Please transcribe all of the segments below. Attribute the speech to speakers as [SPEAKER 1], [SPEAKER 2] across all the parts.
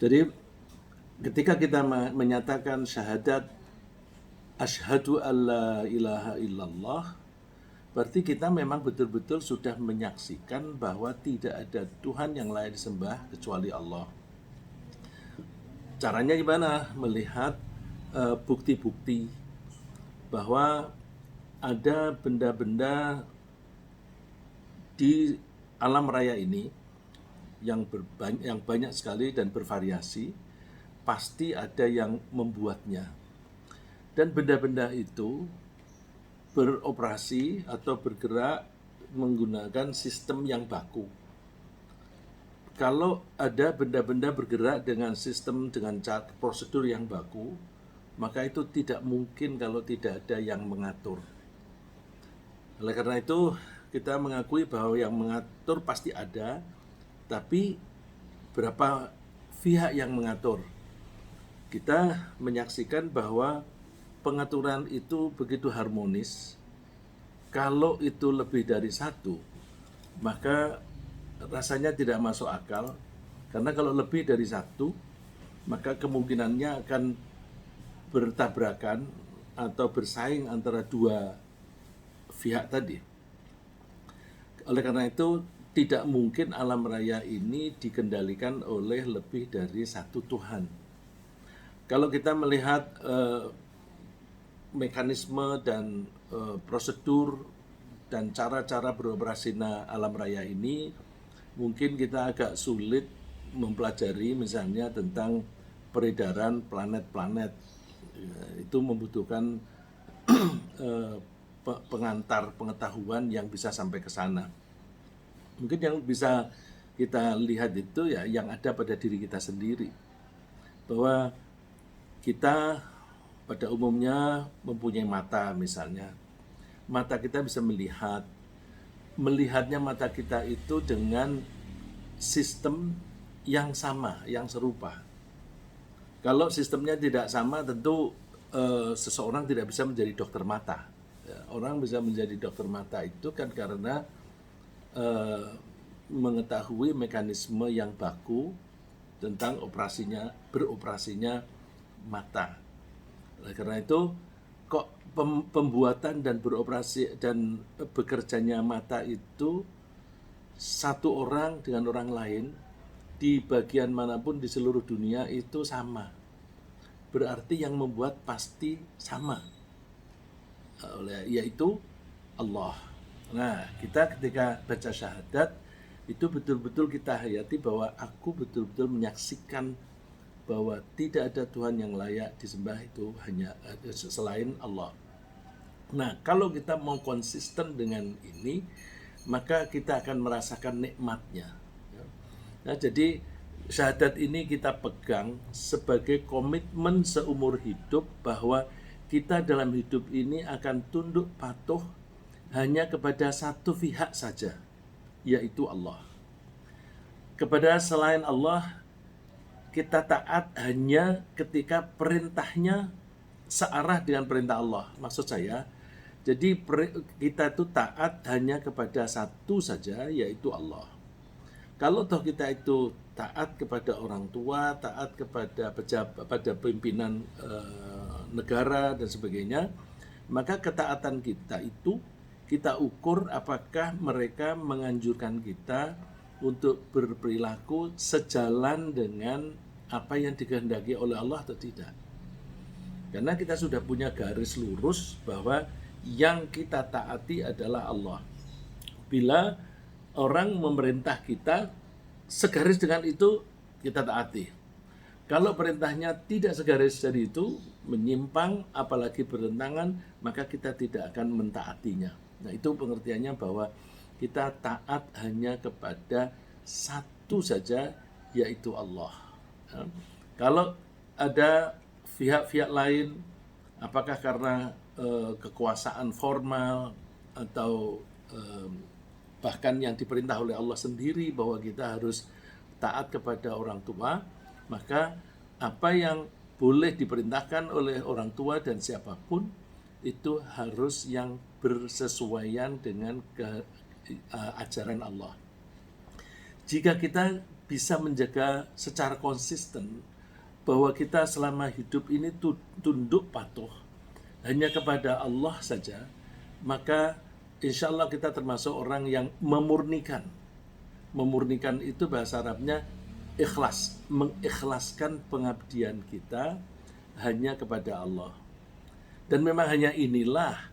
[SPEAKER 1] Jadi ketika kita menyatakan syahadat asyhadu alla ilaha illallah, berarti kita memang betul-betul sudah menyaksikan bahwa tidak ada Tuhan yang layak disembah kecuali Allah. Caranya gimana? Melihat bukti-bukti bahwa ada benda-benda di alam raya ini yang banyak sekali dan bervariasi, pasti ada yang membuatnya. Dan benda-benda itu beroperasi atau bergerak menggunakan sistem yang baku. Kalau ada benda-benda bergerak dengan sistem dengan prosedur yang baku, maka itu tidak mungkin kalau tidak ada yang mengatur. Oleh karena itu, kita mengakui bahwa yang mengatur pasti ada, tapi berapa pihak yang mengatur? Kita menyaksikan bahwa pengaturan itu begitu harmonis. Kalau itu lebih dari satu, maka rasanya tidak masuk akal. Karena kalau lebih dari satu, maka kemungkinannya akan bertabrakan atau bersaing antara dua pihak tadi. Oleh karena itu, tidak mungkin alam raya ini dikendalikan oleh lebih dari satu Tuhan. Kalau kita melihat mekanisme dan prosedur dan cara-cara beroperasinya alam raya ini, mungkin kita agak sulit mempelajari misalnya tentang peredaran planet-planet. Itu membutuhkan pengantar pengetahuan yang bisa sampai ke sana. Mungkin yang bisa kita lihat itu ya yang ada pada diri kita sendiri. Bahwa kita pada umumnya mempunyai mata misalnya. Mata kita bisa melihat. Melihatnya mata kita itu dengan sistem yang sama, yang serupa. Kalau sistemnya tidak sama, tentu seseorang tidak bisa menjadi dokter mata. Orang bisa menjadi dokter mata itu kan karena mengetahui mekanisme yang baku tentang beroperasinya mata. Oleh karena itu, kok pembuatan dan beroperasi dan bekerjanya mata itu satu orang dengan orang lain di bagian manapun di seluruh dunia itu sama. Berarti yang membuat pasti sama, yaitu Allah. Nah, kita ketika baca syahadat itu betul-betul kita hayati bahwa aku betul-betul menyaksikan bahwa tidak ada Tuhan yang layak disembah itu hanya selain Allah. Nah, kalau kita mau konsisten dengan ini, maka kita akan merasakan nikmatnya. Nah, jadi syahadat ini kita pegang sebagai komitmen seumur hidup bahwa kita dalam hidup ini akan tunduk patuh hanya kepada satu pihak saja, yaitu Allah. Kepada selain Allah, kita taat hanya ketika perintahnya searah dengan perintah Allah. Maksud saya, jadi kita itu taat hanya kepada satu saja, yaitu Allah. Kalau toh kita itu taat kepada orang tua, taat kepada pimpinan negara dan sebagainya, maka ketaatan kita itu kita ukur apakah mereka menganjurkan kita untuk berperilaku sejalan dengan apa yang dikehendaki oleh Allah atau tidak. Karena kita sudah punya garis lurus bahwa yang kita taati adalah Allah. Bila orang memerintah kita, segaris dengan itu kita taati. Kalau perintahnya tidak segaris dari itu, menyimpang apalagi bertentangan, maka kita tidak akan mentaatinya. Nah, itu pengertiannya bahwa kita taat hanya kepada satu saja, yaitu Allah. Kalau ada pihak-pihak lain, apakah karena kekuasaan formal atau bahkan yang diperintah oleh Allah sendiri bahwa kita harus taat kepada orang tua, maka apa yang boleh diperintahkan oleh orang tua dan siapapun itu harus yang bersesuaian dengan ajaran Allah. Jika kita bisa menjaga secara konsisten bahwa kita selama hidup ini tunduk patuh hanya kepada Allah saja, maka insya Allah kita termasuk orang yang memurnikan. Memurnikan itu bahasa Arabnya ikhlas, mengikhlaskan pengabdian kita hanya kepada Allah. Dan memang hanya inilah,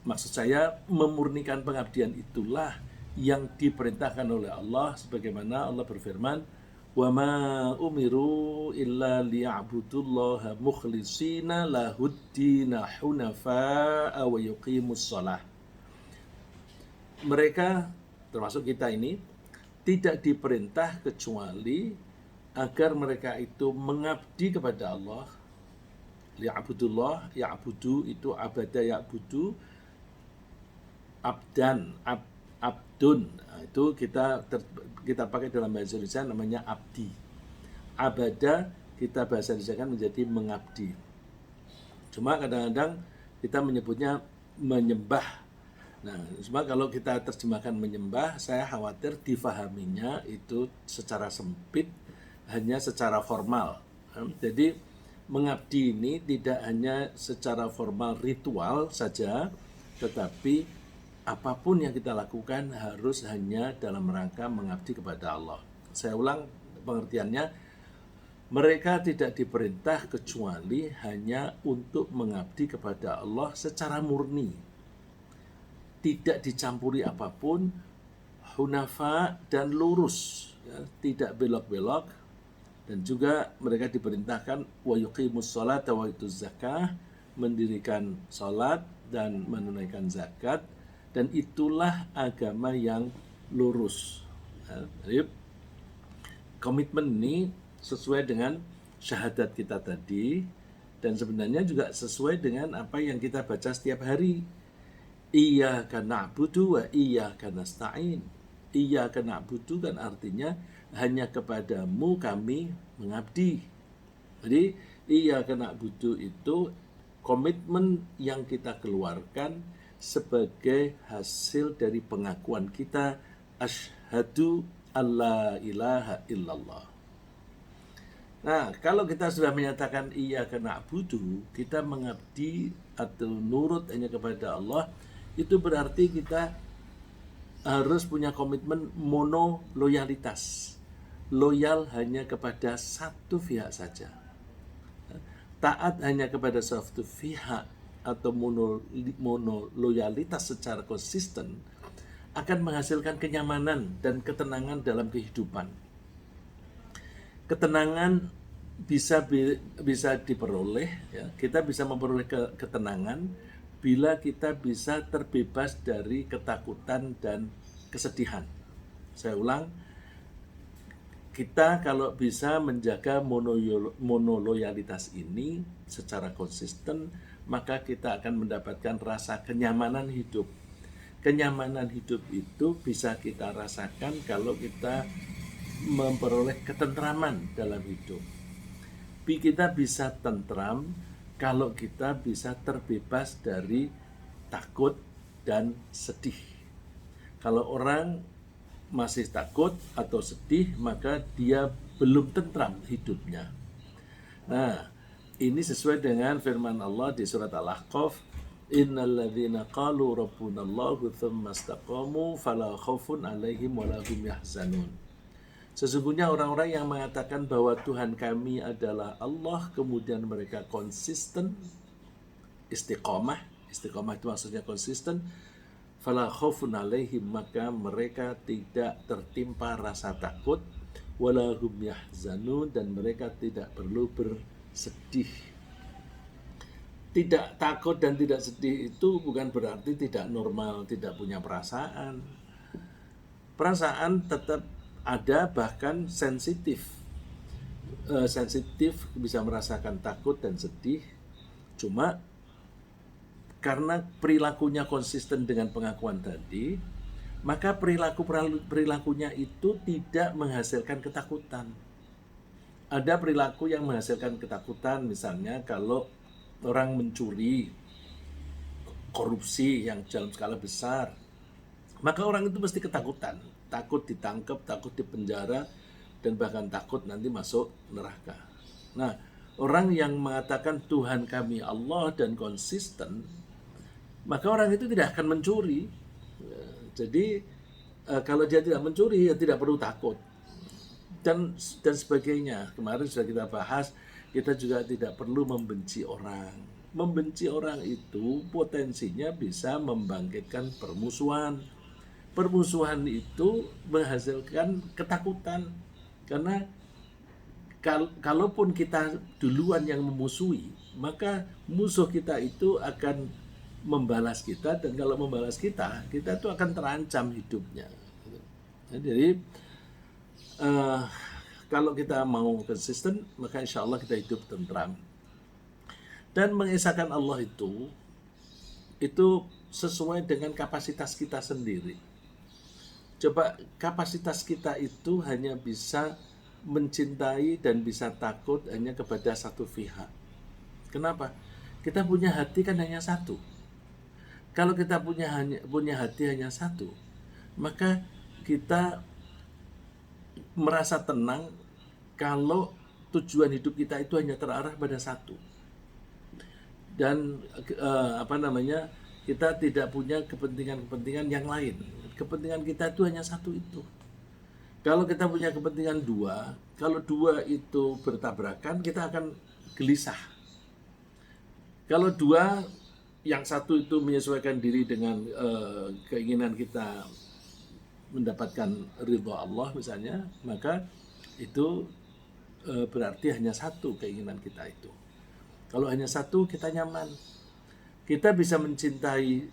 [SPEAKER 1] maksud saya memurnikan pengabdian itulah yang diperintahkan oleh Allah, sebagaimana Allah berfirman, wa ma umiru illa liya'budullaha mukhlishina lahuddina hunafa'a wa yuqimus shalah. Mereka, termasuk kita ini, tidak diperintah kecuali agar mereka itu mengabdi kepada Allah. Liya'budullah, ya'budu itu abada ya'budu, abdan, abdun. Nah, itu kita pakai dalam bahasa Indonesia namanya abdi. Abada kita bahasa Indonesia kan menjadi mengabdi. Cuma kadang-kadang kita menyebutnya menyembah. Nah, cuma kalau kita terjemahkan menyembah, saya khawatir difahaminya itu secara sempit, hanya secara formal. Jadi mengabdi ini tidak hanya secara formal ritual saja, tetapi apapun yang kita lakukan harus hanya dalam rangka mengabdi kepada Allah. Saya ulang pengertiannya, mereka tidak diperintah kecuali hanya untuk mengabdi kepada Allah secara murni. Tidak dicampuri apapun, hunafa dan lurus, ya, tidak belok-belok. Dan juga mereka diperintahkan wa yuqimus sholata wa yutuz zakah, mendirikan salat dan menunaikan zakat, dan itulah agama yang lurus. Ya, jadi komitmen ini sesuai dengan syahadat kita tadi, dan sebenarnya juga sesuai dengan apa yang kita baca setiap hari. Iyyaka na'budu wa iyyaka nasta'in. Iyyaka na'budu kan artinya hanya kepadamu kami mengabdi. Jadi iyyaka na'budu itu komitmen yang kita keluarkan sebagai hasil dari pengakuan kita asyhadu alla ilaha illallah. Nah, kalau kita sudah menyatakan iyyaka na'budu, kita mengabdi atau nurut hanya kepada Allah, itu berarti kita harus punya komitmen mono loyalitas. Loyal hanya kepada satu pihak saja. Taat hanya kepada satu pihak atau mono loyalitas secara konsisten akan menghasilkan kenyamanan dan ketenangan dalam kehidupan. Ketenangan bisa diperoleh, ya. Kita bisa memperoleh ketenangan bila kita bisa terbebas dari ketakutan dan kesedihan. Saya ulang, kita kalau bisa menjaga monoloyalitas ini secara konsisten, maka kita akan mendapatkan rasa kenyamanan hidup. Kenyamanan hidup itu bisa kita rasakan kalau kita memperoleh ketentraman dalam hidup. Kita bisa tentram kalau kita bisa terbebas dari takut dan sedih. Kalau orang masih takut atau sedih, maka dia belum tentram hidupnya. Nah, ini sesuai dengan firman Allah di surat Al-Ahqaf, innal ladzina qalu rabbunallahu tsumma istaqamu fala khaufun 'alaihim wa la hum yahzanun. Sesungguhnya orang-orang yang mengatakan bahwa Tuhan kami adalah Allah, kemudian mereka konsisten, istiqomah itu maksudnya konsisten, fala khaufun 'alaihim, maka mereka tidak tertimpa rasa takut, wala hum yahzanun, dan mereka tidak perlu bersedih. Tidak takut dan tidak sedih itu bukan berarti tidak normal, tidak punya perasaan. Perasaan tetap ada, bahkan sensitif. Sensitif bisa merasakan takut dan sedih. Cuma karena perilakunya konsisten dengan pengakuan tadi, maka perilakunya itu tidak menghasilkan ketakutan. Ada perilaku yang menghasilkan ketakutan, misalnya kalau orang mencuri, korupsi yang dalam skala besar, maka orang itu mesti ketakutan. Takut ditangkap, takut dipenjara, dan bahkan takut nanti masuk neraka. Nah, orang yang mengatakan Tuhan kami Allah dan konsisten, maka orang itu tidak akan mencuri. Jadi kalau dia tidak mencuri, ya tidak perlu takut dan sebagainya. Kemarin sudah kita bahas, kita juga tidak perlu membenci orang. Membenci orang itu potensinya bisa membangkitkan permusuhan. Permusuhan itu menghasilkan ketakutan, karena kalaupun kita duluan yang memusuhi, maka musuh kita itu akan membalas kita, dan kalau membalas kita itu akan terancam hidupnya. Jadi kalau kita mau konsisten, maka insya Allah kita hidup tentram. Dan mengesahkan Allah itu sesuai dengan kapasitas kita sendiri. Coba kapasitas kita itu hanya bisa mencintai dan bisa takut hanya kepada satu pihak. Kenapa? Kita punya hati kan hanya satu. Kalau kita punya hati hanya satu, maka kita merasa tenang kalau tujuan hidup kita itu hanya terarah pada satu. Dan kita tidak punya kepentingan-kepentingan yang lain. Kepentingan kita itu hanya satu itu. Kalau kita punya kepentingan dua, kalau dua itu bertabrakan, kita akan gelisah. Kalau dua, yang satu itu menyesuaikan diri dengan keinginan kita mendapatkan ridho Allah misalnya, maka itu berarti hanya satu keinginan kita itu. Kalau hanya satu, kita nyaman. Kita bisa mencintai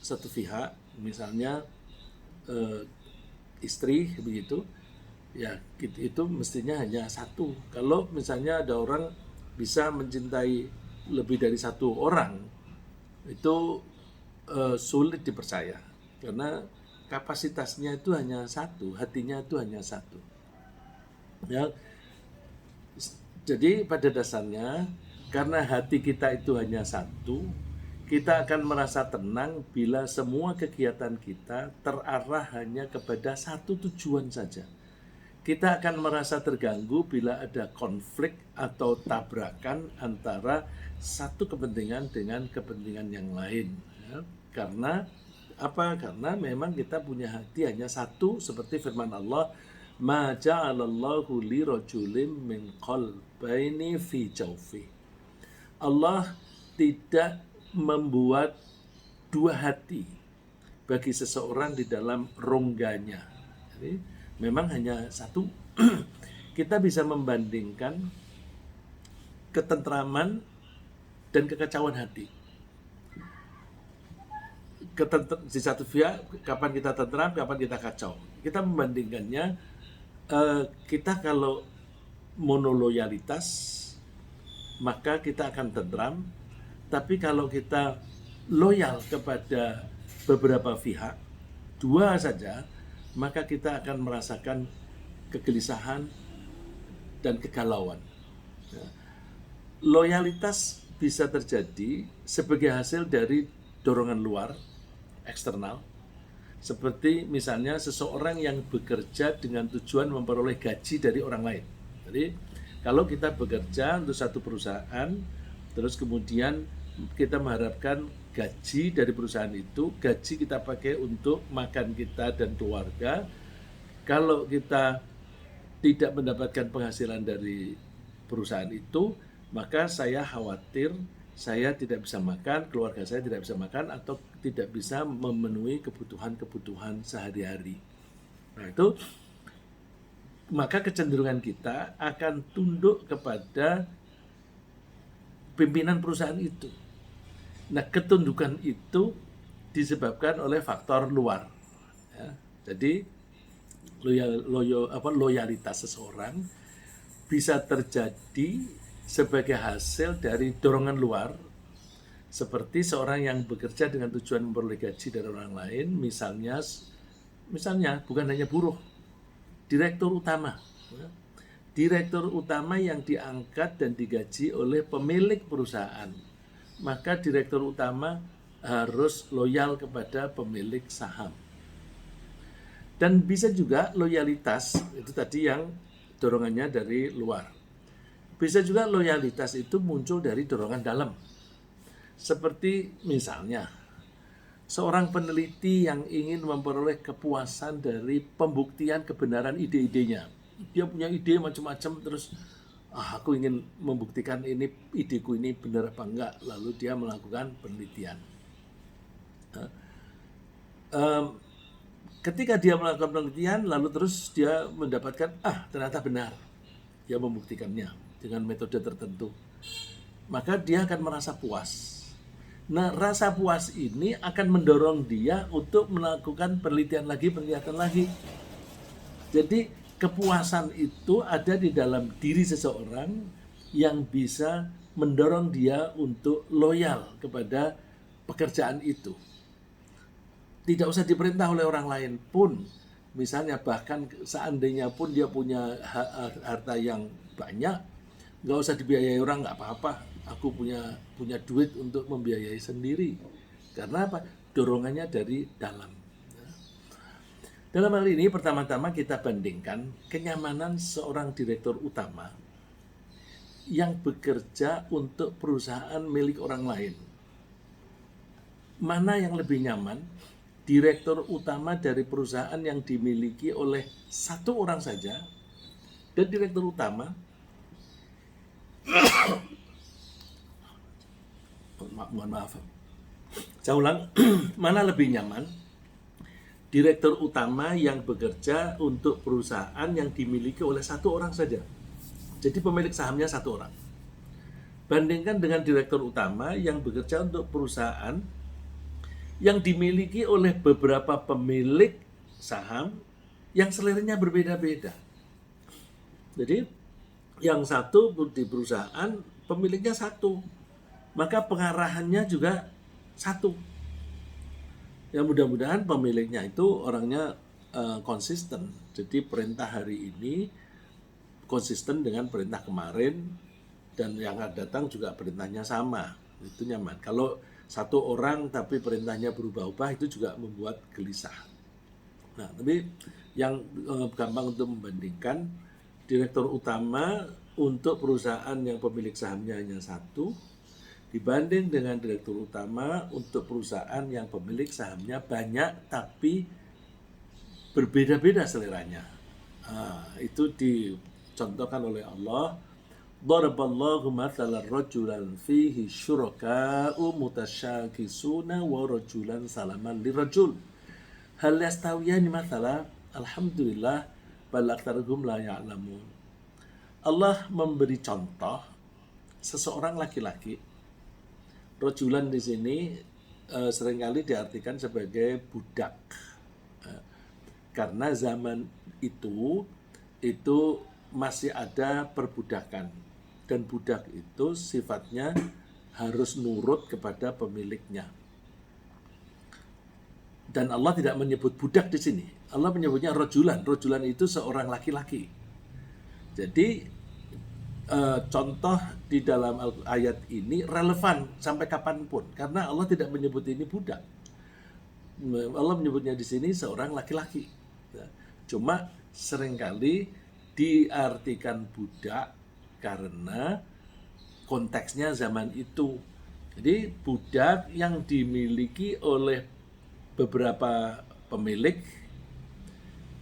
[SPEAKER 1] satu pihak, misalnya istri begitu, ya itu mestinya hanya satu. Kalau misalnya ada orang bisa mencintai lebih dari satu orang, itu sulit dipercaya, karena kapasitasnya itu hanya satu, hatinya itu hanya satu. Ya, jadi pada dasarnya karena hati kita itu hanya satu, kita akan merasa tenang bila semua kegiatan kita terarah hanya kepada satu tujuan saja. Kita akan merasa terganggu bila ada konflik atau tabrakan antara satu kepentingan dengan kepentingan yang lain. Ya, karena apa? Karena memang kita punya hati hanya satu, seperti firman Allah, "Ma ja'alallahu li rajulin min qalbaini fi jawfi." Allah tidak membuat dua hati bagi seseorang di dalam rongganya. Jadi memang hanya satu. Kita bisa membandingkan ketentraman dan kekacauan hati. Di satu pihak, kapan kita tentram, kapan kita kacau. Kita membandingkannya, kita kalau monoloyalitas, maka kita akan tentram. Tapi kalau kita loyal kepada beberapa pihak, dua saja, maka kita akan merasakan kegelisahan dan kegalauan. Loyalitas bisa terjadi sebagai hasil dari dorongan luar, eksternal, seperti misalnya seseorang yang bekerja dengan tujuan memperoleh gaji dari orang lain. Jadi kalau kita bekerja untuk satu perusahaan, terus kemudian kita mengharapkan gaji dari perusahaan itu, gaji kita pakai untuk makan kita dan keluarga. Kalau kita tidak mendapatkan penghasilan dari perusahaan itu, maka saya khawatir saya tidak bisa makan, keluarga saya tidak bisa makan, atau tidak bisa memenuhi kebutuhan-kebutuhan sehari-hari. Nah itu, maka kecenderungan kita akan tunduk kepada pimpinan perusahaan itu. Nah, ketundukan itu disebabkan oleh faktor luar. Ya, jadi loyalitas seseorang bisa terjadi sebagai hasil dari dorongan luar, seperti seorang yang bekerja dengan tujuan memperoleh gaji dari orang lain, misalnya bukan hanya buruh, direktur utama. Direktur utama yang diangkat dan digaji oleh pemilik perusahaan, maka direktur utama harus loyal kepada pemilik saham. Dan bisa juga loyalitas, itu tadi yang dorongannya dari luar. Bisa juga loyalitas itu muncul dari dorongan dalam. Seperti misalnya, seorang peneliti yang ingin memperoleh kepuasan dari pembuktian kebenaran ide-idenya. Dia punya ide macam-macam, terus aku ingin membuktikan ini, ideku ini benar apa enggak. Lalu dia melakukan penelitian. Ketika dia melakukan penelitian, lalu terus dia mendapatkan, ternyata benar. Dia membuktikannya dengan metode tertentu. Maka dia akan merasa puas. Nah, rasa puas ini akan mendorong dia untuk melakukan penelitian lagi. Jadi, kepuasan itu ada di dalam diri seseorang yang bisa mendorong dia untuk loyal kepada pekerjaan itu. Tidak usah diperintah oleh orang lain pun. Misalnya bahkan seandainya pun dia punya harta yang banyak, nggak usah dibiayai orang, nggak apa-apa. Aku punya duit untuk membiayai sendiri. Karena apa? Dorongannya dari dalam. Dalam hal ini pertama-tama kita bandingkan kenyamanan seorang direktur utama yang bekerja untuk perusahaan milik orang lain. Mana yang lebih nyaman? Direktur utama dari perusahaan yang dimiliki oleh satu orang saja dan direktur utama mohon maaf. Saya ulang, mana lebih nyaman? Direktur utama yang bekerja untuk perusahaan yang dimiliki oleh satu orang saja. Jadi pemilik sahamnya satu orang. Bandingkan dengan direktur utama yang bekerja untuk perusahaan yang dimiliki oleh beberapa pemilik saham yang seleranya berbeda-beda. Jadi yang satu di perusahaan pemiliknya satu, maka pengarahannya juga satu. Ya mudah-mudahan pemiliknya itu orangnya konsisten. Jadi perintah hari ini konsisten dengan perintah kemarin, dan yang akan datang juga perintahnya sama. Itu nyaman. Kalau satu orang tapi perintahnya berubah-ubah, itu juga membuat gelisah. Nah, tapi yang gampang untuk membandingkan, direktur utama untuk perusahaan yang pemilik sahamnya hanya satu dibanding dengan direktur utama untuk perusahaan yang pemilik sahamnya banyak tapi berbeda-beda seleranya. Itu dicontohkan oleh Allah. Daraballahu mathalan rajulan fihi syuraka'u mutasyakisuna wa rajulan salaman lirajul. Hal yastawiyani mathala? Alhamdulillah bal aktsaruhum la ya'lamun. Allah memberi contoh seseorang laki-laki. Rajulan di sini seringkali diartikan sebagai budak. Karena zaman itu masih ada perbudakan. Dan budak itu sifatnya harus nurut kepada pemiliknya. Dan Allah tidak menyebut budak di sini. Allah menyebutnya rajulan. Rajulan itu seorang laki-laki. Jadi contoh di dalam ayat ini relevan sampai kapanpun. Karena Allah tidak menyebut ini budak. Allah menyebutnya di sini seorang laki-laki. Cuma seringkali diartikan budak karena konteksnya zaman itu. Jadi budak yang dimiliki oleh beberapa pemilik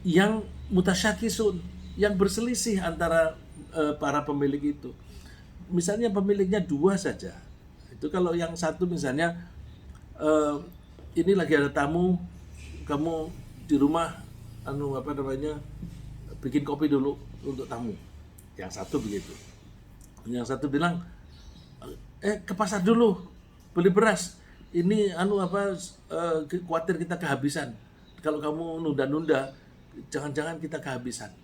[SPEAKER 1] yang mutasyakisun, yang berselisih antara para pemilik itu. Misalnya pemiliknya dua saja. Itu kalau yang satu misalnya ini lagi ada tamu, kamu di rumah bikin kopi dulu untuk tamu. Yang satu begitu. Yang satu bilang, ke pasar dulu beli beras. Ini khawatir kita kehabisan. Kalau kamu nunda-nunda, jangan-jangan kita kehabisan.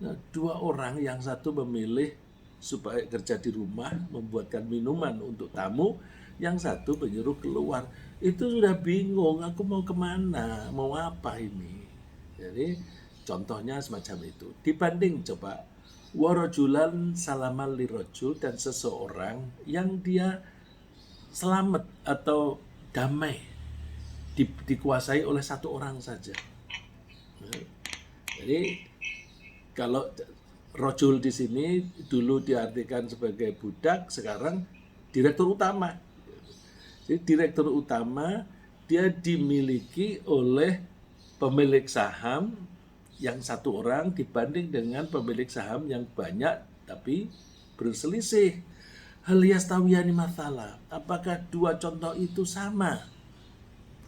[SPEAKER 1] Nah, dua orang, yang satu memilih supaya kerja di rumah, membuatkan minuman untuk tamu, yang satu menyuruh keluar. Itu sudah bingung, aku mau kemana, mau apa ini. Jadi contohnya semacam itu. Dibanding coba warajulan salaman lirajul, dan seseorang yang dia selamat atau damai dikuasai oleh satu orang saja. Jadi kalau rojul di sini dulu diartikan sebagai budak, sekarang direktur utama. Jadi direktur utama dia dimiliki oleh pemilik saham yang satu orang dibanding dengan pemilik saham yang banyak tapi berselisih. Hal yastawiyani mathala. Apakah dua contoh itu sama?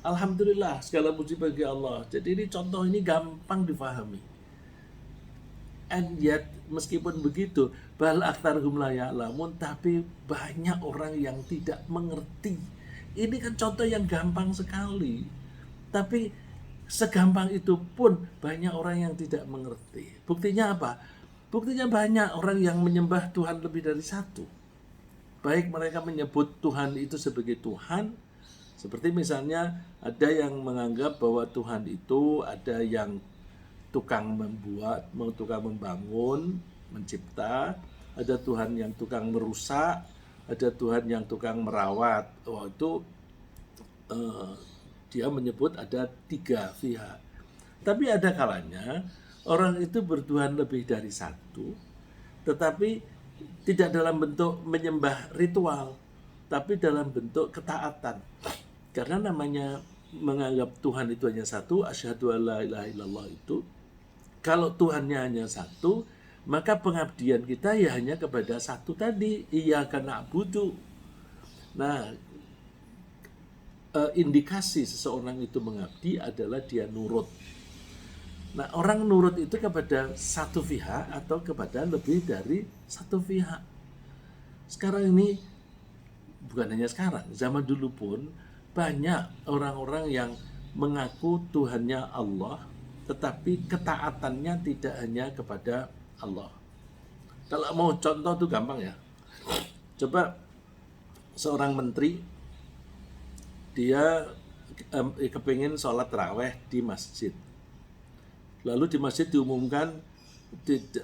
[SPEAKER 1] Alhamdulillah, segala puji bagi Allah. Jadi ini contoh ini gampang difahami. And yet, meskipun begitu, bal aktsaruhum la ya'lamun, tapi banyak orang yang tidak mengerti. Ini kan contoh yang gampang sekali. Tapi segampang itu pun banyak orang yang tidak mengerti. Buktinya apa? Buktinya banyak orang yang menyembah Tuhan lebih dari satu. Baik mereka menyebut Tuhan itu sebagai Tuhan, seperti misalnya ada yang menganggap bahwa Tuhan itu ada yang tukang membuat, tukang membangun, mencipta, ada Tuhan yang tukang merusak, ada Tuhan yang tukang merawat. Itu dia menyebut ada 3 pihak. Tapi ada kalanya orang itu bertuhan lebih dari satu, tetapi tidak dalam bentuk menyembah ritual, tapi dalam bentuk ketaatan. Karena namanya menganggap Tuhan itu hanya satu, asyhadu alla ilaha illallah itu, kalau Tuhannya hanya satu, maka pengabdian kita ya hanya kepada satu tadi, iyyaka na'budu. Nah, indikasi seseorang itu mengabdi adalah dia nurut. Nah, orang nurut itu kepada satu pihak atau kepada lebih dari satu pihak. Sekarang ini, bukan hanya sekarang, zaman dulu pun banyak orang-orang yang mengaku Tuhannya Allah, tetapi ketaatannya tidak hanya kepada Allah. Kalau mau contoh tuh gampang ya. Coba seorang menteri, dia kepingin sholat taraweh di masjid. Lalu di masjid diumumkan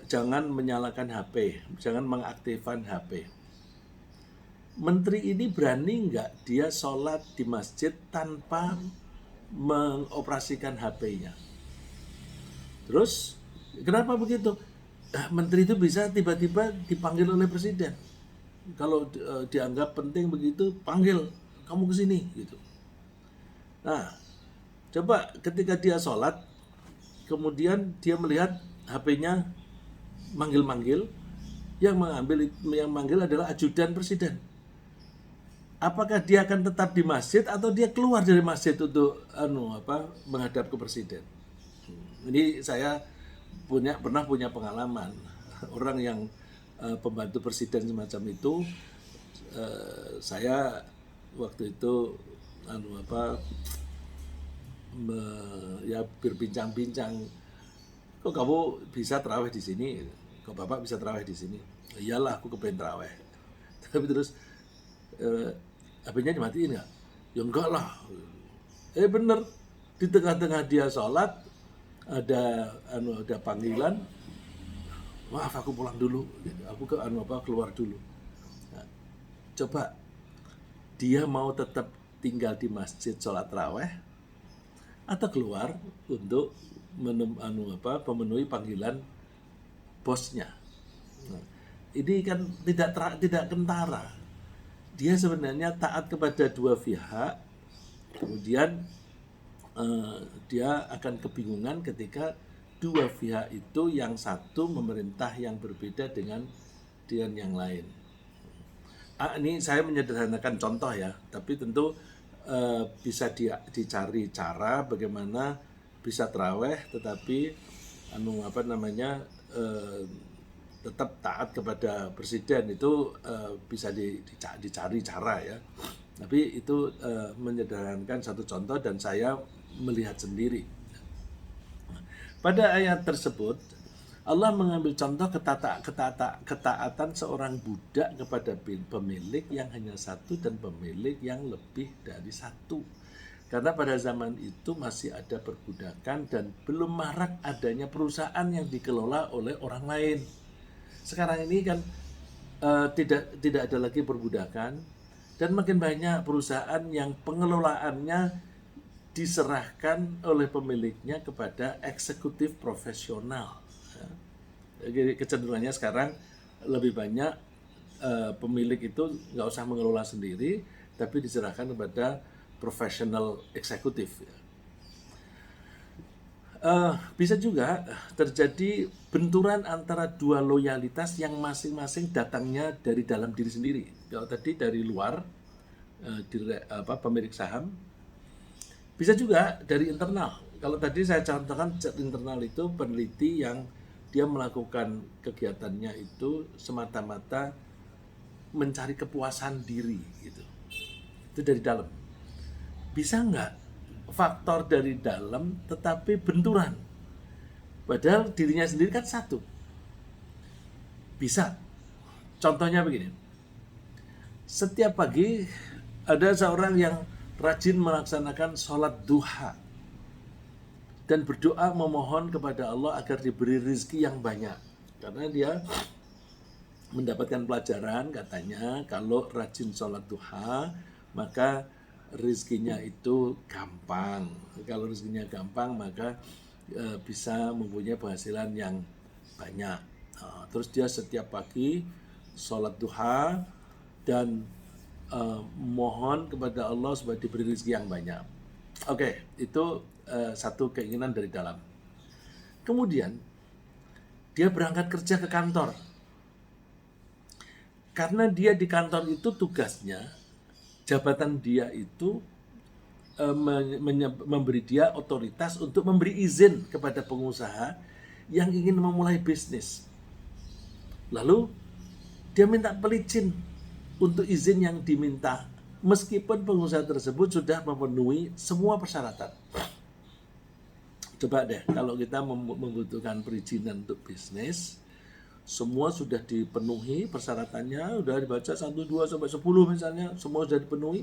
[SPEAKER 1] jangan menyalakan HP, jangan mengaktifkan HP. Menteri ini berani nggak dia sholat di masjid tanpa mengoperasikan HP-nya? Terus kenapa begitu? Menteri itu bisa tiba-tiba dipanggil oleh presiden. Kalau dianggap penting begitu, panggil kamu ke sini gitu. Nah, coba ketika dia sholat, kemudian dia melihat HP-nya manggil-manggil, yang manggil adalah ajudan presiden. Apakah dia akan tetap di masjid atau dia keluar dari masjid untuk menghadap ke presiden? Ini saya pernah punya pengalaman orang yang pembantu presiden semacam itu. Saya waktu itu berbincang-bincang, kok kamu bisa tarawih di sini, kok bapak bisa tarawih di sini? Iyalah, aku kepengen tarawih. Tapi terus HP-nya dimatiin nggak? Ya enggak lah. Bener, di tengah-tengah dia sholat ada panggilan, maaf aku pulang dulu, aku keluar dulu. Nah, coba dia mau tetap tinggal di masjid sholat tarawih atau keluar untuk memenuhi panggilan bosnya. Nah, ini kan tidak kentara. Dia sebenarnya taat kepada dua pihak, kemudian dia akan kebingungan ketika dua pihak itu yang satu memerintah yang berbeda dengan yang lain. Ini saya menyederhanakan contoh ya, tapi tentu bisa dicari cara bagaimana bisa taraweh tetapi tetap taat kepada presiden. Itu bisa dicari cara ya. Tapi itu menyederhanakan satu contoh dan saya melihat sendiri. Pada ayat tersebut Allah mengambil contoh ketaatan seorang budak kepada pemilik yang hanya satu dan pemilik yang lebih dari satu. Karena pada zaman itu masih ada perbudakan dan belum marak adanya perusahaan yang dikelola oleh orang lain. Sekarang ini kan tidak ada lagi perbudakan dan makin banyak perusahaan yang pengelolaannya diserahkan oleh pemiliknya kepada eksekutif profesional. Kecenderungannya sekarang lebih banyak pemilik itu nggak usah mengelola sendiri, tapi diserahkan kepada profesional eksekutif. Bisa juga terjadi benturan antara dua loyalitas yang masing-masing datangnya dari dalam diri sendiri. Kalau tadi dari luar, pemilik saham, bisa juga dari internal. Kalau tadi saya contohkan internal itu peneliti yang dia melakukan kegiatannya itu semata-mata mencari kepuasan diri gitu. Itu dari dalam. Bisa nggak faktor dari dalam tetapi benturan? Padahal dirinya sendiri kan satu. Bisa. Contohnya begini. Setiap pagi ada seorang yang rajin melaksanakan sholat duha dan berdoa memohon kepada Allah agar diberi rezeki yang banyak. Karena dia mendapatkan pelajaran katanya kalau rajin sholat duha maka rezekinya itu gampang. Kalau rezekinya gampang maka bisa mempunyai penghasilan yang banyak. Terus dia setiap pagi sholat duha dan mohon kepada Allah supaya diberi rezeki yang banyak. Oke, itu satu keinginan dari dalam. Kemudian dia berangkat kerja ke kantor. Karena dia di kantor itu tugasnya, jabatan dia itu memberi dia otoritas untuk memberi izin kepada pengusaha yang ingin memulai bisnis. Lalu dia minta pelicin untuk izin yang diminta, meskipun pengusaha tersebut sudah memenuhi semua persyaratan. Coba deh, kalau kita membutuhkan perizinan untuk bisnis, semua sudah dipenuhi persyaratannya, sudah dibaca 1, 2, sampai 10 misalnya, semua sudah dipenuhi.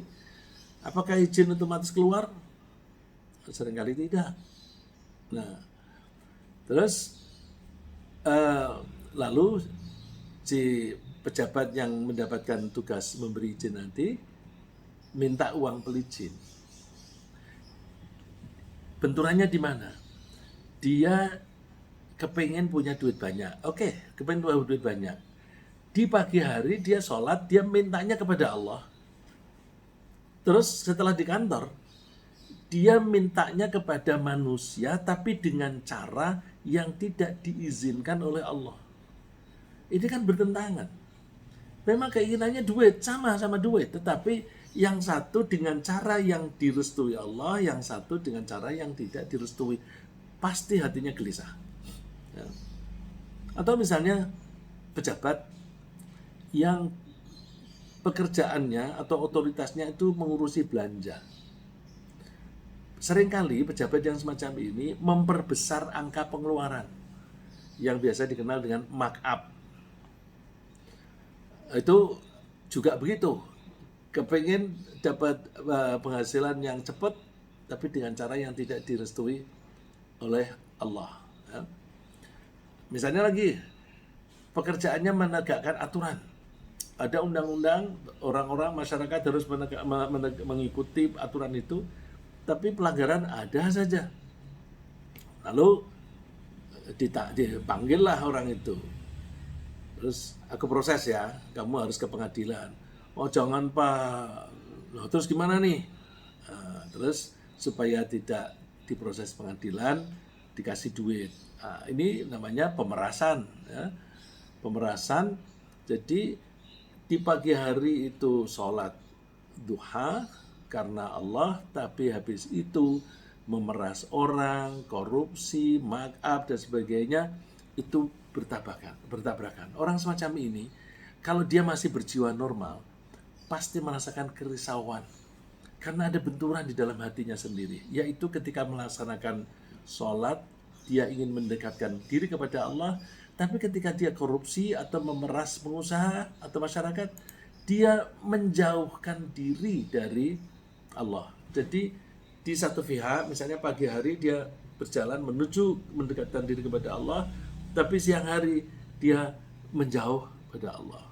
[SPEAKER 1] Apakah izin otomatis keluar? Seringkali tidak. Nah, terus lalu si pejabat yang mendapatkan tugas memberi izin nanti minta uang pelicin. Benturannya di mana? Dia kepengen punya duit banyak. Oke, kepengen punya duit banyak. Di pagi hari dia sholat, dia mintanya kepada Allah. Terus setelah di kantor, dia mintanya kepada manusia tapi dengan cara yang tidak diizinkan oleh Allah. Ini kan bertentangan. Memang keinginannya duit, sama-sama duit, tetapi yang satu dengan cara yang direstui Allah, yang satu dengan cara yang tidak direstui. Pasti hatinya gelisah. Ya. Atau misalnya pejabat yang pekerjaannya atau otoritasnya itu mengurusi belanja. Seringkali pejabat yang semacam ini memperbesar angka pengeluaran yang biasa dikenal dengan markup. Itu juga begitu. Kepengen dapat penghasilan yang cepat tapi dengan cara yang tidak direstui oleh Allah. Ya. Misalnya lagi, pekerjaannya menegakkan aturan. Ada undang-undang, orang-orang masyarakat harus mengikuti aturan itu, tapi pelanggaran ada saja. Lalu dipanggillah orang itu. Terus aku proses ya, kamu harus ke pengadilan. Oh jangan Pak, loh, terus gimana nih? Terus supaya tidak diproses pengadilan, dikasih duit. Ini namanya pemerasan. Ya. Pemerasan, jadi di pagi hari itu sholat duha karena Allah, tapi habis itu memeras orang, korupsi, markup dan sebagainya, itu bertabrakan. Orang semacam ini, kalau dia masih berjiwa normal, pasti merasakan kerisauan karena ada benturan di dalam hatinya sendiri, yaitu ketika melaksanakan sholat, dia ingin mendekatkan diri kepada Allah, tapi ketika dia korupsi atau memeras pengusaha atau masyarakat, dia menjauhkan diri dari Allah. Jadi di satu pihak, misalnya pagi hari dia berjalan menuju mendekatkan diri kepada Allah, tapi siang hari dia menjauh pada Allah.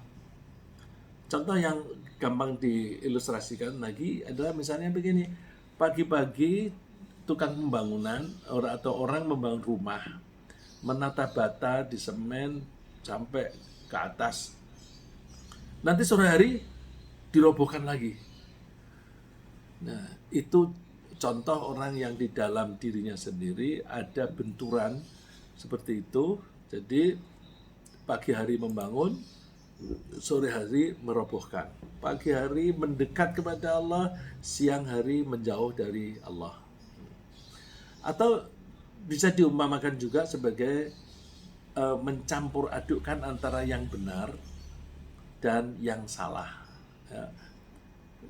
[SPEAKER 1] Contoh yang gampang diilustrasikan lagi adalah misalnya begini, pagi-pagi tukang pembangunan atau orang membangun rumah, menata bata di semen sampai ke atas. Nanti sore hari dirobohkan lagi. Nah, itu contoh orang yang di dalam dirinya sendiri ada benturan seperti itu. Jadi pagi hari membangun, sore hari merobohkan. Pagi hari mendekat kepada Allah, siang hari menjauh dari Allah. Atau bisa diumpamakan juga sebagai mencampur adukkan antara yang benar dan yang salah. Ya,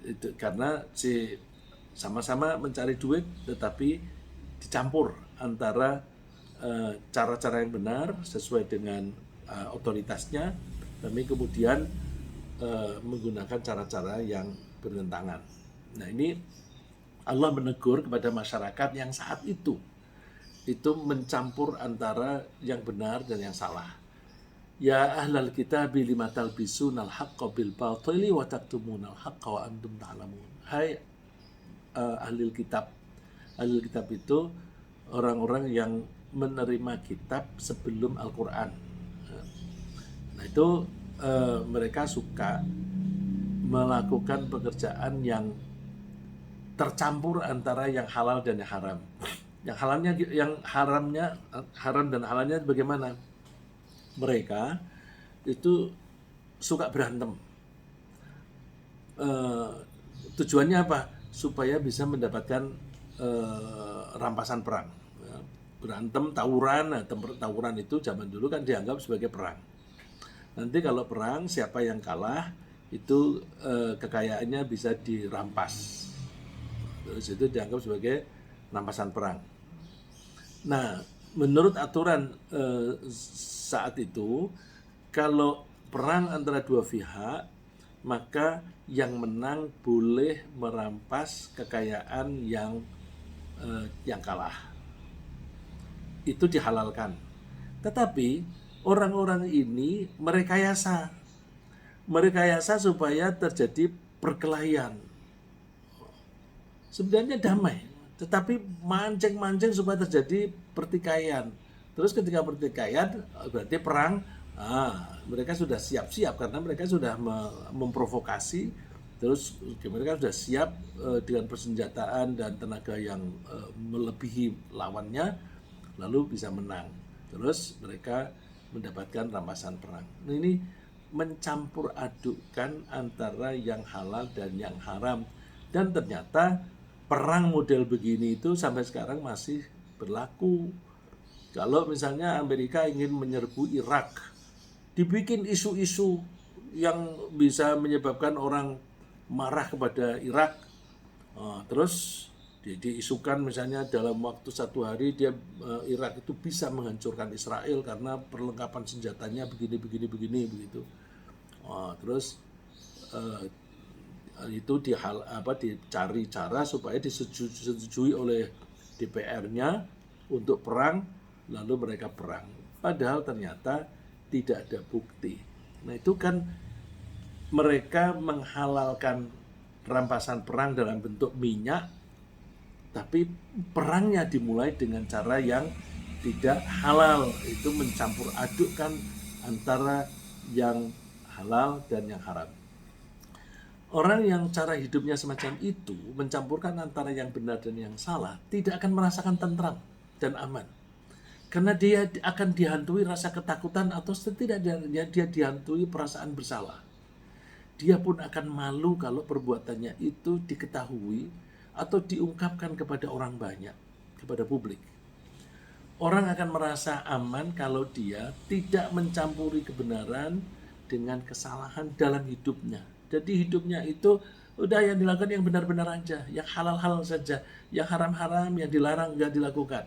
[SPEAKER 1] itu karena sama-sama mencari duit, tetapi dicampur antara cara-cara yang benar sesuai dengan otoritasnya, tapi kemudian menggunakan cara-cara yang bertentangan. Nah, ini Allah menegur kepada masyarakat yang saat itu mencampur antara yang benar dan yang salah. Ya ahlal kitabi lima talbisunal haqqa bil batili wa taktumunal haqqa wa antum ta'lamun. Hai ahli kitab. Ahli kitab itu orang-orang yang menerima kitab sebelum Al-Qur'an. Nah, itu mereka suka melakukan pekerjaan yang tercampur antara yang halal dan yang haram. Yang haram dan halalnya bagaimana? Mereka itu suka berantem. Tujuannya apa? Supaya bisa mendapatkan rampasan perang. Berantem, tawuran. Nah, tawuran itu zaman dulu kan dianggap sebagai perang. Nanti kalau perang, siapa yang kalah itu kekayaannya bisa dirampas. Terus itu dianggap sebagai rampasan perang. Nah, menurut aturan saat itu, kalau perang antara dua pihak, maka yang menang boleh merampas kekayaan yang kalah. Itu dihalalkan. Tetapi orang-orang ini merekayasa supaya terjadi perkelahian. Sebenarnya damai, tetapi mancing-mancing supaya terjadi pertikaian. Terus ketika pertikaian berarti perang. Mereka sudah siap-siap karena mereka sudah memprovokasi. Terus mereka sudah siap dengan persenjataan dan tenaga yang melebihi lawannya, lalu bisa menang. Terus mereka mendapatkan rampasan perang. Nah, ini mencampur adukkan antara yang halal dan yang haram. Dan ternyata perang model begini itu sampai sekarang masih berlaku. Kalau misalnya Amerika ingin menyerbu Irak, dibikin isu-isu yang bisa menyebabkan orang marah kepada Irak. Terus diisukan misalnya dalam waktu 1 hari Irak itu bisa menghancurkan Israel karena perlengkapan senjatanya begini begitu. Terus itu dicari cara supaya disetujui oleh DPR-nya untuk perang, lalu mereka perang. Padahal ternyata tidak ada bukti. Nah, itu kan mereka menghalalkan rampasan perang dalam bentuk minyak, tapi perangnya dimulai dengan cara yang tidak halal. Itu mencampur adukkan antara yang halal dan yang haram. Orang yang cara hidupnya semacam itu, mencampurkan antara yang benar dan yang salah, tidak akan merasakan tentram dan aman. Karena dia akan dihantui rasa ketakutan atau setidaknya dia dihantui perasaan bersalah. Dia pun akan malu kalau perbuatannya itu diketahui atau diungkapkan kepada orang banyak, kepada publik. Orang akan merasa aman kalau dia tidak mencampuri kebenaran dengan kesalahan dalam hidupnya. Jadi hidupnya itu udah yang dilakukan yang benar-benar aja, yang halal-halal saja, yang haram-haram, yang dilarang nggak dilakukan.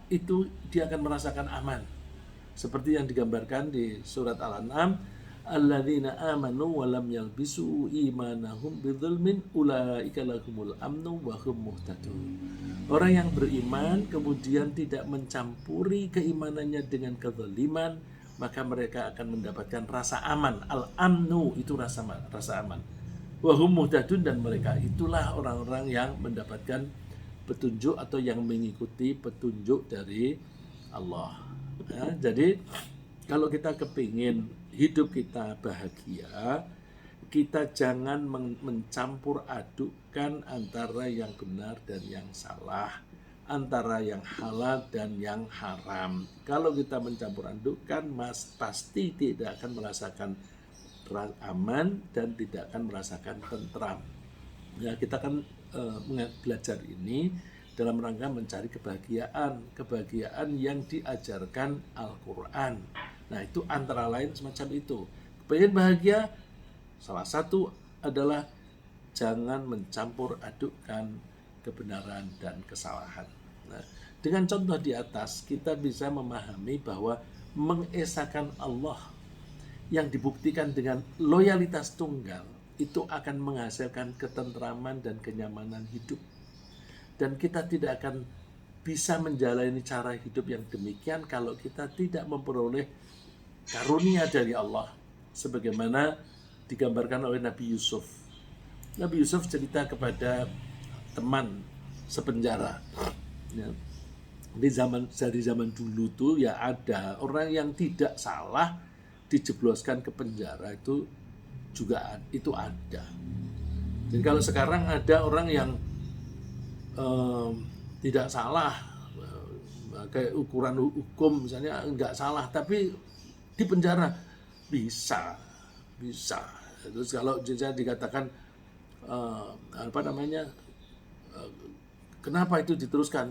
[SPEAKER 1] Itu dia akan merasakan aman. Seperti yang digambarkan di surat Al-An'am, alladzina amanu wa lam yalbisu imanahum bidzulmin ulaika lahumul amnu wa hum muhtadun. Orang yang beriman kemudian tidak mencampuri keimanannya dengan kezaliman, maka mereka akan mendapatkan rasa aman. Al-amnu itu rasa aman. Wa hum muhtadun, dan mereka itulah orang-orang yang mendapatkan petunjuk atau yang mengikuti petunjuk dari Allah. Ya, jadi kalau kita kepingin hidup kita bahagia, kita jangan mencampur adukkan antara yang benar dan yang salah, antara yang halal dan yang haram. Kalau kita mencampur adukkan, mas pasti tidak akan merasakan aman dan tidak akan merasakan tentram. Ya, kita kan belajar ini dalam rangka mencari kebahagiaan yang diajarkan Al-Quran. Nah, itu antara lain semacam itu. Pengen bahagia, salah satu adalah jangan mencampur adukkan kebenaran dan kesalahan. Nah, dengan contoh di atas, kita bisa memahami bahwa mengesahkan Allah yang dibuktikan dengan loyalitas tunggal itu akan menghasilkan ketentraman dan kenyamanan hidup. Dan kita tidak akan bisa menjalani cara hidup yang demikian kalau kita tidak memperoleh karunia dari Allah sebagaimana digambarkan oleh Nabi Yusuf. Nabi Yusuf cerita kepada teman sepenjara. Ya. Dari zaman dulu tuh ya ada orang yang tidak salah dijebloskan ke penjara itu juga itu ada. Jadi kalau sekarang ada orang yang tidak salah kayak ukuran hukum misalnya nggak salah tapi di penjara bisa. Terus kalau dikatakan apa namanya kenapa itu diteruskan,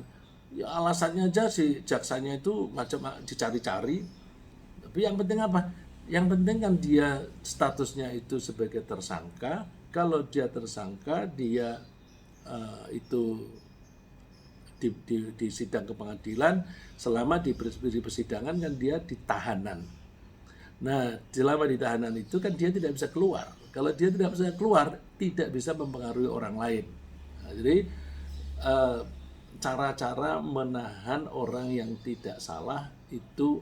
[SPEAKER 1] ya alasannya aja si jaksanya itu macam dicari-cari. Tapi yang penting apa? Yang penting kan dia statusnya itu sebagai tersangka. Kalau dia tersangka, dia itu di sidang ke pengadilan, selama di persidangan kan dia ditahanan. Nah, selama di tahanan itu kan dia tidak bisa keluar. Kalau dia tidak bisa keluar, tidak bisa mempengaruhi orang lain. Nah, jadi cara-cara menahan orang yang tidak salah itu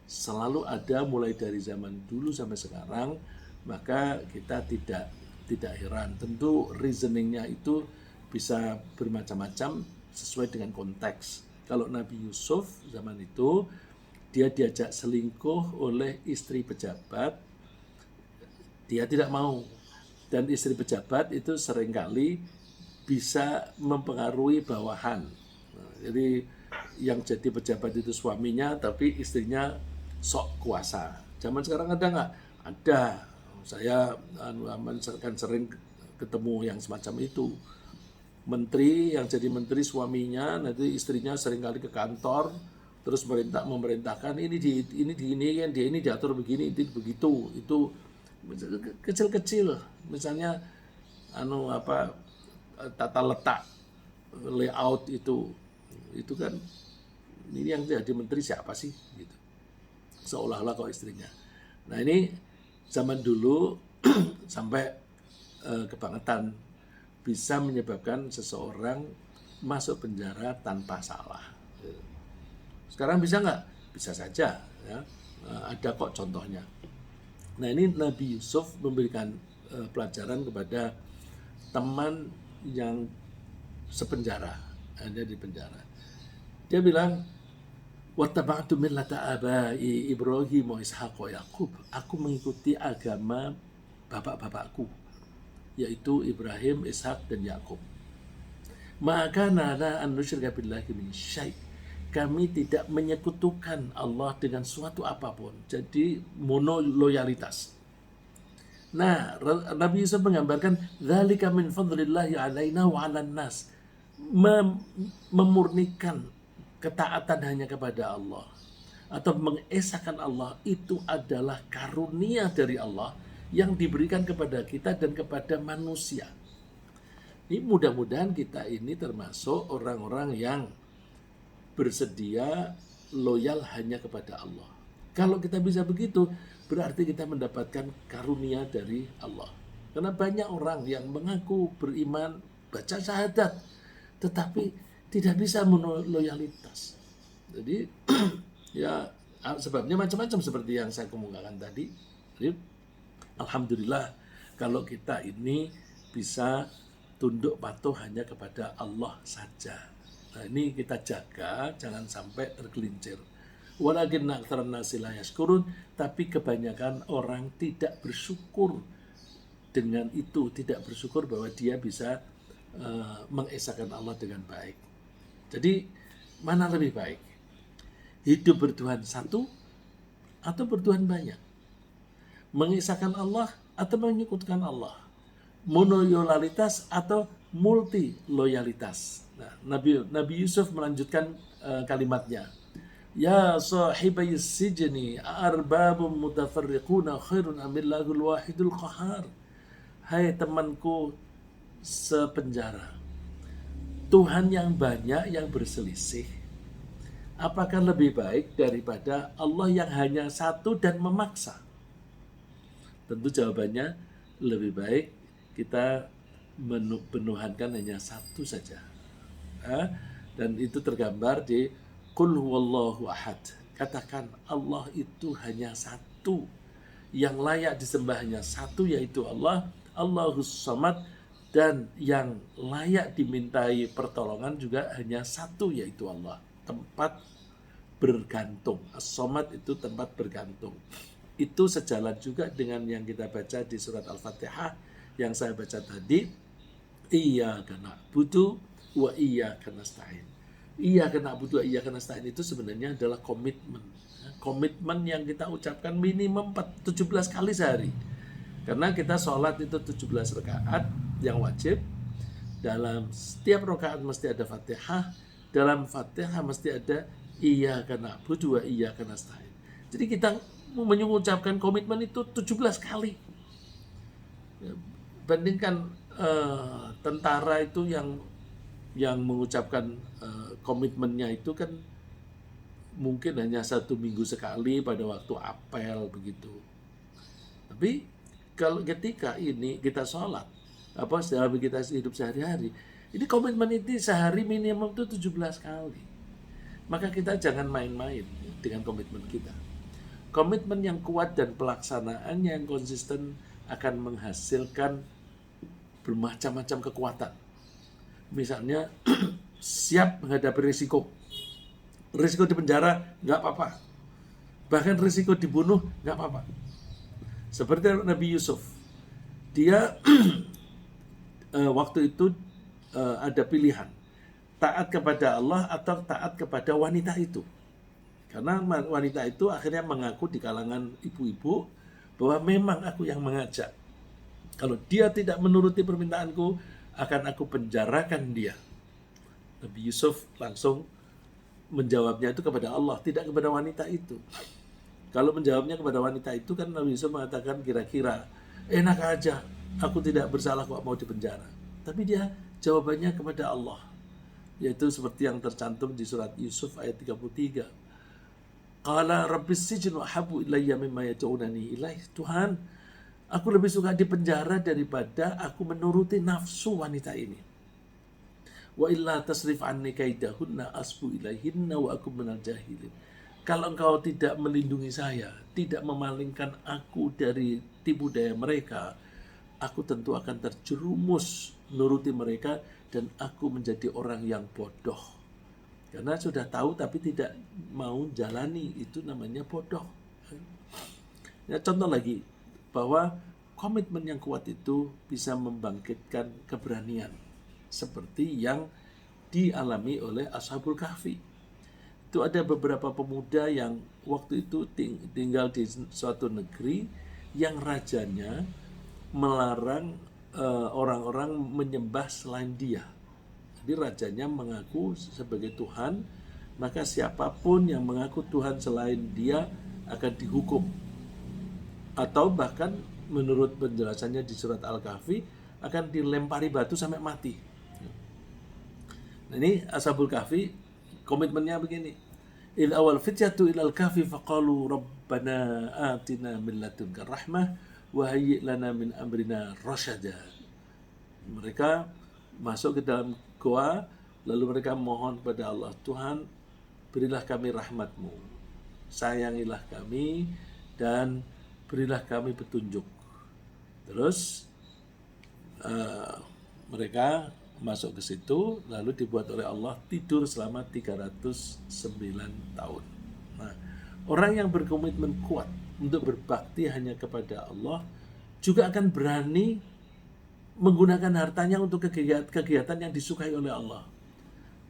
[SPEAKER 1] selalu ada mulai dari zaman dulu sampai sekarang. Maka kita tidak heran. Tentu reasoningnya itu bisa bermacam-macam sesuai dengan konteks. Kalau Nabi Yusuf zaman itu dia diajak selingkuh oleh istri pejabat, dia tidak mau. Dan istri pejabat itu seringkali bisa mempengaruhi bawahan. Nah, jadi yang jadi pejabat itu suaminya, tapi istrinya sok kuasa. Zaman sekarang ada nggak? Ada. Saya kan sering ketemu yang semacam itu. Menteri yang jadi menteri suaminya, nanti istrinya seringkali ke kantor, terus memerintahkan ini kan dia ini diatur begini, itu begitu, itu kecil-kecil, misalnya tata letak layout itu kan ini yang jadi menteri siapa sih gitu, seolah-olah kok istrinya. Nah ini zaman dulu sampai kebangetan bisa menyebabkan seseorang masuk penjara tanpa salah. Sekarang bisa nggak? Bisa saja. Ya. Ada kok contohnya. Nah ini Nabi Yusuf memberikan pelajaran kepada teman yang sepenjara, ada di penjara. Dia bilang, wattaba'tu millata abai Ibrahim wa Ishaq wa Yaqub. Aku mengikuti agama bapak-bapakku, yaitu Ibrahim, Ishak dan Yakub. Maka nana an nusyrika billahi min syai'. Kami tidak menyekutukan Allah dengan suatu apapun. Jadi monoloyalitas. Nah, Nabi Yusuf menggambarkan dzalika min fadlillahi alaina wa 'alan nas. Memurnikan ketaatan hanya kepada Allah atau mengesahkan Allah itu adalah karunia dari Allah yang diberikan kepada kita dan kepada manusia. Ini mudah-mudahan kita ini termasuk orang-orang yang bersedia loyal hanya kepada Allah. Kalau kita bisa begitu, berarti kita mendapatkan karunia dari Allah. Karena banyak orang yang mengaku beriman, baca syahadat, tetapi tidak bisa loyalitas. Jadi ya sebabnya macam-macam seperti yang saya kemukakan tadi. Jadi, alhamdulillah kalau kita ini bisa tunduk patuh hanya kepada Allah saja. Nah ini kita jaga jangan sampai tergelincir. Walakinna aktsaran nasi la yashkurun, tapi kebanyakan orang tidak bersyukur dengan itu, tidak bersyukur bahwa dia bisa mengesahkan Allah dengan baik. Jadi mana lebih baik? Hidup bertuhan satu atau bertuhan banyak? Mengesahkan Allah atau menyekutukan Allah? Monoyolalitas atau multi loyalitas? Nah, Nabi Yusuf melanjutkan kalimatnya. Ya sahibai sijni arbabun mutafarriquna khairun amillahul wahidul qahar. Hai temanku sepenjara, Tuhan yang banyak yang berselisih, apakah lebih baik daripada Allah yang hanya satu dan memaksa? Tentu jawabannya lebih baik kita menuhankan hanya satu saja. Dan itu tergambar di Qul huwallahu ahad. Katakan Allah itu hanya satu. Yang layak disembah hanya satu, yaitu Allah, Allahus Samad, dan yang layak dimintai pertolongan juga hanya satu, yaitu Allah. Tempat bergantung. As-Samad itu tempat bergantung. Itu sejalan juga dengan yang kita baca di surat Al-Fatihah yang saya baca tadi. Iyyaka na'budu wa iyyaka nasta'in. Iyyaka na'budu wa iyyaka nasta'in itu sebenarnya adalah komitmen. Komitmen yang kita ucapkan minimum 17 kali sehari. Karena kita sholat itu 17 rakaat yang wajib. Dalam setiap rakaat mesti ada Fatihah. Dalam Fatihah mesti ada Iyyaka na'budu wa iyyaka nasta'in. Jadi kita mengucapkan komitmen itu 17 kali. Bandingkan tentara itu yang mengucapkan komitmennya itu kan mungkin hanya 1 minggu sekali pada waktu apel begitu. Tapi kalau ketika ini kita sholat, dalam kita hidup sehari-hari, ini komitmen itu sehari minimum itu 17 kali. Maka kita jangan main-main dengan komitmen kita. Komitmen yang kuat dan pelaksanaannya yang konsisten akan menghasilkan bermacam-macam kekuatan. Misalnya siap menghadapi risiko di penjara nggak apa-apa, bahkan risiko dibunuh nggak apa-apa. Seperti Nabi Yusuf, dia waktu itu ada pilihan taat kepada Allah atau taat kepada wanita itu, karena wanita itu akhirnya mengaku di kalangan ibu-ibu bahwa memang aku yang mengajak. Kalau dia tidak menuruti permintaanku, akan aku penjarakan dia. Nabi Yusuf langsung menjawabnya itu kepada Allah, tidak kepada wanita itu. Kalau menjawabnya kepada wanita itu kan Nabi Yusuf mengatakan kira-kira enak aja, aku tidak bersalah kok mau dipenjara. Tapi dia jawabannya kepada Allah, yaitu seperti yang tercantum di surat Yusuf ayat 33. Qala rabbis sijnu ahabbu ilayya mimma yad'unani ilaih. Tuhan, aku lebih suka di penjara daripada aku menuruti nafsu wanita ini. Wa illa tasrif anni kaidahunna asbu ilaihinna wa akum minal jahilin. Kalau engkau tidak melindungi saya, tidak memalingkan aku dari tipu daya mereka, aku tentu akan terjerumus nuruti mereka dan aku menjadi orang yang bodoh. Karena sudah tahu tapi tidak mau jalani, itu namanya bodoh. Ya, contoh lagi bahwa komitmen yang kuat itu bisa membangkitkan keberanian. Seperti yang dialami oleh Ashabul Kahfi. Itu ada beberapa pemuda yang waktu itu tinggal di suatu negeri yang rajanya melarang orang-orang menyembah selain dia. Jadi rajanya mengaku sebagai Tuhan, maka siapapun yang mengaku Tuhan selain dia akan dihukum. Atau bahkan menurut penjelasannya di surat Al-Kahfi akan dilempari batu sampai mati. Nah, ini Ashabul Kahfi komitmennya begini. Il awal fityatu ilal kahfi faqalu rabbana atina min ladunka rahmah wa hayyi' lana min amrina rasyada. Mereka masuk ke dalam goa lalu mereka mohon kepada Allah, Tuhan berilah kami rahmatmu, sayangilah kami dan berilah kami petunjuk. Terus mereka masuk ke situ, lalu dibuat oleh Allah tidur selama 309 tahun. Nah, orang yang berkomitmen kuat untuk berbakti hanya kepada Allah juga akan berani menggunakan hartanya untuk kegiatan yang disukai oleh Allah.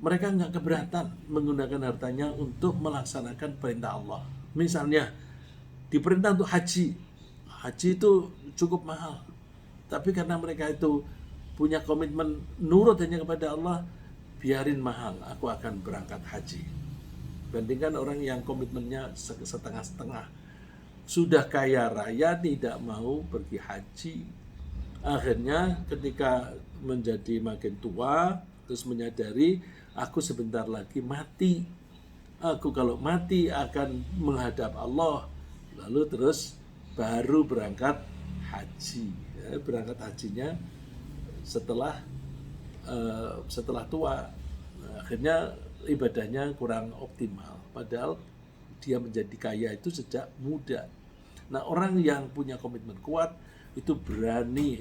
[SPEAKER 1] Mereka nggak keberatan menggunakan hartanya untuk melaksanakan perintah Allah. Misalnya, diperintah untuk haji. Haji itu cukup mahal. Tapi karena mereka itu punya komitmen nurut hanya kepada Allah, biarin mahal, aku akan berangkat haji. Bandingkan orang yang komitmennya setengah-setengah. Sudah kaya raya tidak mau pergi haji. Akhirnya ketika menjadi makin tua, terus menyadari aku sebentar lagi mati. Aku kalau mati akan menghadap Allah. Lalu terus baru berangkat haji. Ya, berangkat hajinya setelah tua. Akhirnya ibadahnya kurang optimal. Padahal dia menjadi kaya itu sejak muda. Nah, orang yang punya komitmen kuat itu berani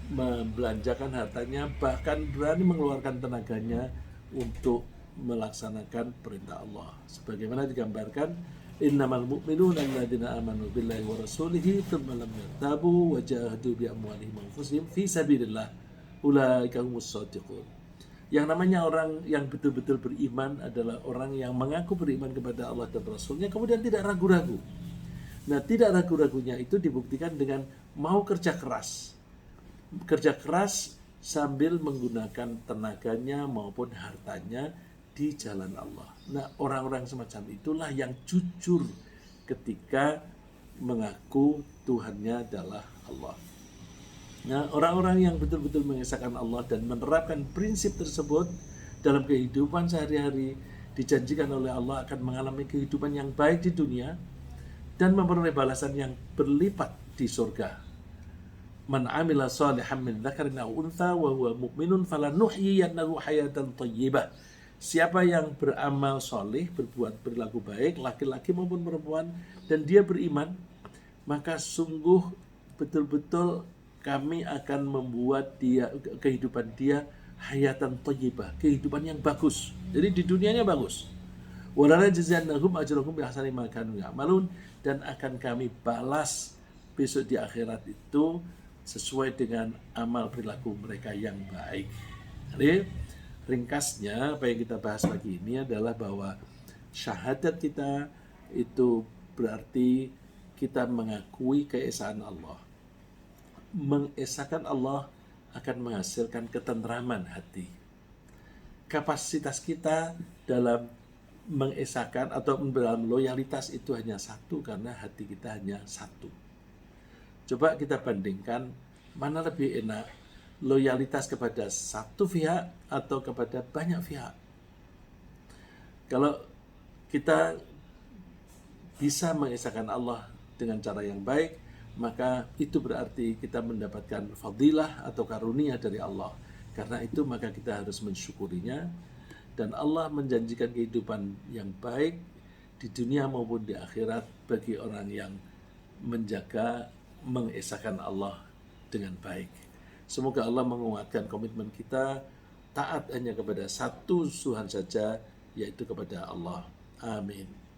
[SPEAKER 1] membelanjakan hartanya, bahkan berani mengeluarkan tenaganya untuk melaksanakan perintah Allah. Sebagaimana digambarkan, innamal mu'minuna alladzina amanu billahi wa rasulihi tsumma lam yartabu wa jahadu bi amwalihim wa anfusihim fi sabilillah ulaika humus shadiqun. Yang namanya orang yang betul-betul beriman adalah orang yang mengaku beriman kepada Allah dan Rasulnya, kemudian tidak ragu-ragu. Nah, tidak ragu-ragunya itu dibuktikan dengan mau kerja keras. Kerja keras sambil menggunakan tenaganya maupun hartanya di jalan Allah. Nah, orang-orang semacam itulah yang jujur ketika mengaku Tuhannya adalah Allah. Nah, orang-orang yang betul-betul mengesahkan Allah dan menerapkan prinsip tersebut dalam kehidupan sehari-hari, dijanjikan oleh Allah akan mengalami kehidupan yang baik di dunia dan memperoleh balasan yang berlipat di surga. Man amila salihan min dzakarin aw untha wa huwa mu'minun falanuhyiyannahu hayatan thayyibah. Siapa yang beramal soleh, berbuat perilaku baik, laki-laki maupun perempuan, dan dia beriman, maka sungguh betul-betul kami akan membuat kehidupan dia hayatan thayyibah, kehidupan yang bagus. Jadi di dunianya bagus. Walanajziyannahum ajrahum bi ahsani ma kanu ya'malun, dan akan kami balas besok di akhirat itu sesuai dengan amal perilaku mereka yang baik. Jadi ringkasnya apa yang kita bahas pagi ini adalah bahwa syahadat kita itu berarti kita mengakui keesaan Allah. Mengesahkan Allah akan menghasilkan ketentraman hati. Kapasitas kita dalam mengesahkan atau dalam loyalitas itu hanya satu karena hati kita hanya satu. Coba kita bandingkan mana lebih enak, loyalitas kepada satu pihak atau kepada banyak pihak. Kalau kita bisa mengesahkan Allah dengan cara yang baik, maka itu berarti kita mendapatkan fadilah atau karunia dari Allah. Karena itu maka kita harus mensyukurinya, dan Allah menjanjikan kehidupan yang baik di dunia maupun di akhirat bagi orang yang menjaga, mengesahkan Allah dengan baik. Semoga Allah menguatkan komitmen kita taat hanya kepada satu Tuhan saja, yaitu kepada Allah. Amin.